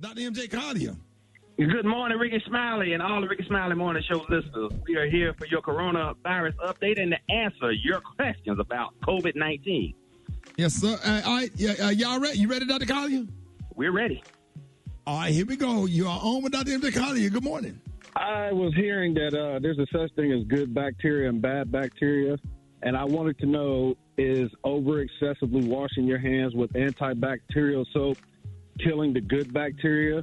Dr. MJ Collier. Good morning, Rickey Smiley, and all the Rickey Smiley Morning Show listeners. We are here for your coronavirus update and to answer your questions about COVID-19. Yes, sir. All right. Y'all ready? You ready, Dr. Collier? We're ready. All right, here we go. You are on with Dr. MJ Collier. Good morning. I was hearing that there's a such thing as good bacteria and bad bacteria, and I wanted to know, is over excessively washing your hands with antibacterial soap killing the good bacteria?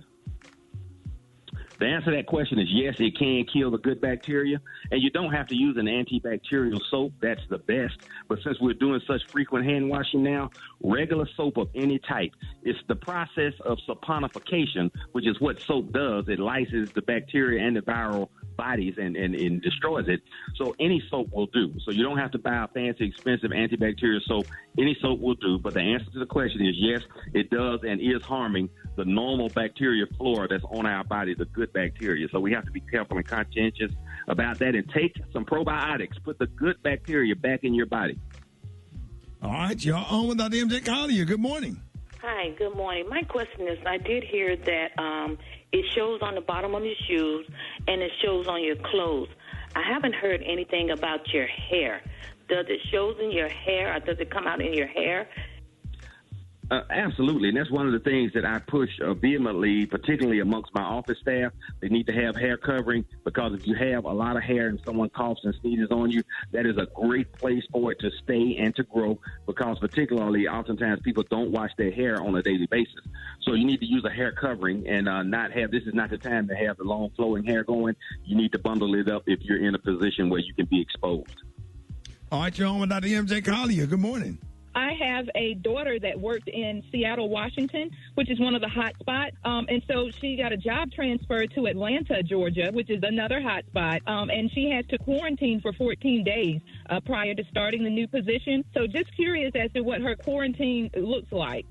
The answer to that question is yes, it can kill the good bacteria, and you don't have to use an antibacterial soap. That's the best. But since we're doing such frequent hand washing now, regular soap of any type, it's the process of saponification, which is what soap does. It lyses the bacteria and the viral bodies and destroys it. So any soap will do. So you don't have to buy a fancy, expensive antibacterial soap. Any soap will do. But the answer to the question is yes, it does and is harming the normal bacteria flora that's on our body, the good bacteria. So we have to be careful and conscientious about that and take some probiotics. Put the good bacteria back in your body. All right, y'all on with Dr. MJ Collier. Good morning. Hi, good morning. My question is, I did hear that it shows on the bottom of your shoes and it shows on your clothes. I haven't heard anything about your hair. Does it show in your hair or does it come out in your hair? Absolutely, and that's one of the things that I push vehemently, particularly amongst my office staff. They need to have hair covering because if you have a lot of hair and someone coughs and sneezes on you, that is a great place for it to stay and to grow because particularly oftentimes people don't wash their hair on a daily basis. So you need to use a hair covering and not have, this is not the time to have the long flowing hair going. You need to bundle it up if you're in a position where you can be exposed. All right, you're on with Dr. MJ Collier. Good morning. I have a daughter that worked in Seattle, Washington, which is one of the hot spots. And so she got a job transfer to Atlanta, Georgia, which is another hot spot. And she has to quarantine for 14 days prior to starting the new position. So just curious as to what her quarantine looks like.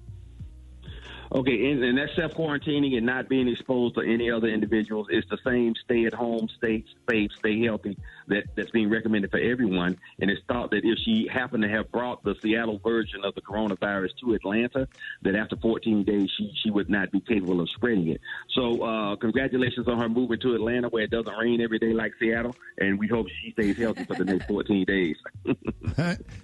Okay, and that's self-quarantining and not being exposed to any other individuals. It's the same stay-at-home, stay safe, stay healthy that's being recommended for everyone. And it's thought that if she happened to have brought the Seattle version of the coronavirus to Atlanta, that after 14 days she would not be capable of spreading it. So congratulations on her moving to Atlanta where it doesn't rain every day like Seattle, and we hope she stays healthy for the next 14 days.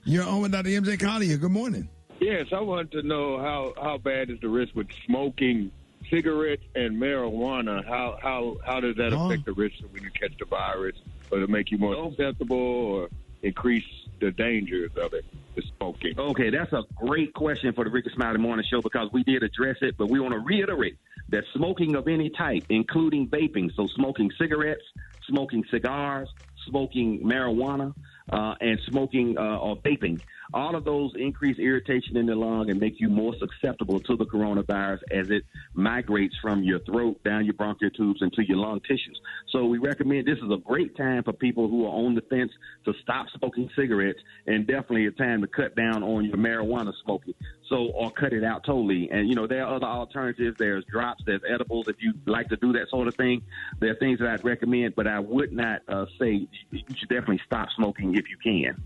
You're on with Dr. MJ Collier. Good morning. Yes, I want to know how bad is the risk with smoking cigarettes and marijuana? How does that affect the risk when you catch the virus? Or to make you more susceptible or increase the dangers of it, the smoking? Okay, that's a great question for the Rickey Smiley Morning Show because we did address it, but we want to reiterate that smoking of any type, including vaping, so smoking cigarettes, smoking cigars, smoking marijuana, and smoking or vaping, all of those increase irritation in the lung and make you more susceptible to the coronavirus as it migrates from your throat down your bronchial tubes into your lung tissues. So we recommend this is a great time for people who are on the fence to stop smoking cigarettes and definitely a time to cut down on your marijuana smoking. So, or cut it out totally. And, you know, there are other alternatives. There's drops, there's edibles. If you like to do that sort of thing, there are things that I'd recommend, but I would not say you should definitely stop smoking if you can.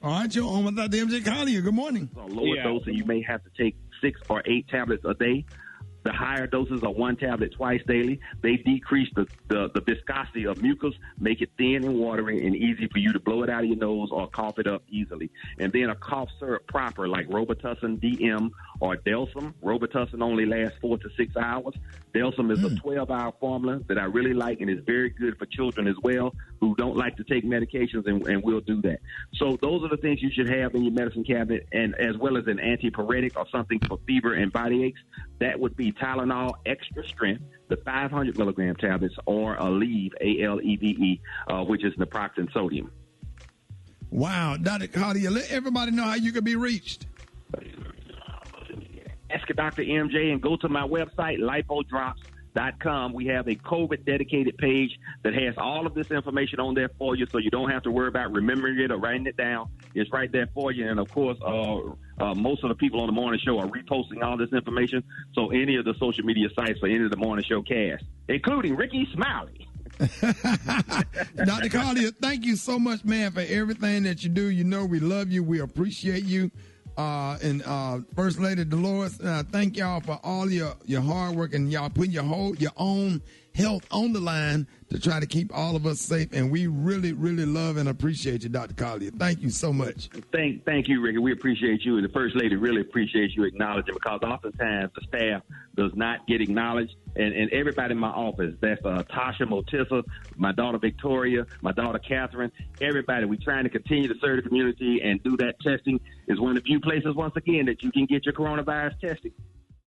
All right, you're on with Dr. MJ Collier. Good morning. On lower dose, and you may have to take 6 or 8 tablets a day. The higher doses are 1 tablet twice daily. They decrease the viscosity of mucus, make it thin and watery and easy for you to blow it out of your nose or cough it up easily. And then a cough syrup proper like Robitussin DM or Delsum. Robitussin only lasts 4 to 6 hours. Delsum is a 12-hour formula that I really like and is very good for children as well who don't like to take medications and will do that. So those are the things you should have in your medicine cabinet, and as well as an antipyretic or something for fever and body aches. That would be Tylenol Extra Strength, the 500 milligram tablets, or Aleve, ALEVE, which is naproxen sodium. Wow, Dr. Collier, let everybody know how you can be reached. Ask Dr. MJ and go to my website, lipodrops.com. We have a COVID dedicated page that has all of this information on there for you, so you don't have to worry about remembering it or writing it down. It's right there for you. And of course, most of the people on the morning show are reposting all this information. So any of the social media sites for any of the morning show cast, including Rickey Smiley. Dr. Collier, thank you so much, man, for everything that you do. You know we love you. We appreciate you. and First Lady Dolores. Thank y'all for all your hard work and y'all putting your own health on the line to try to keep all of us safe. And we really, really love and appreciate you, Dr. Collier. Thank you so much. Thank you, Rickey. We appreciate you, and the First Lady really appreciates you acknowledging, because oftentimes the staff does not get acknowledged. And everybody in my office, that's Tasha Motissa, my daughter Victoria, my daughter Catherine, everybody, we're trying to continue to serve the community and do that testing. Is one of the few places, once again, that you can get your coronavirus testing.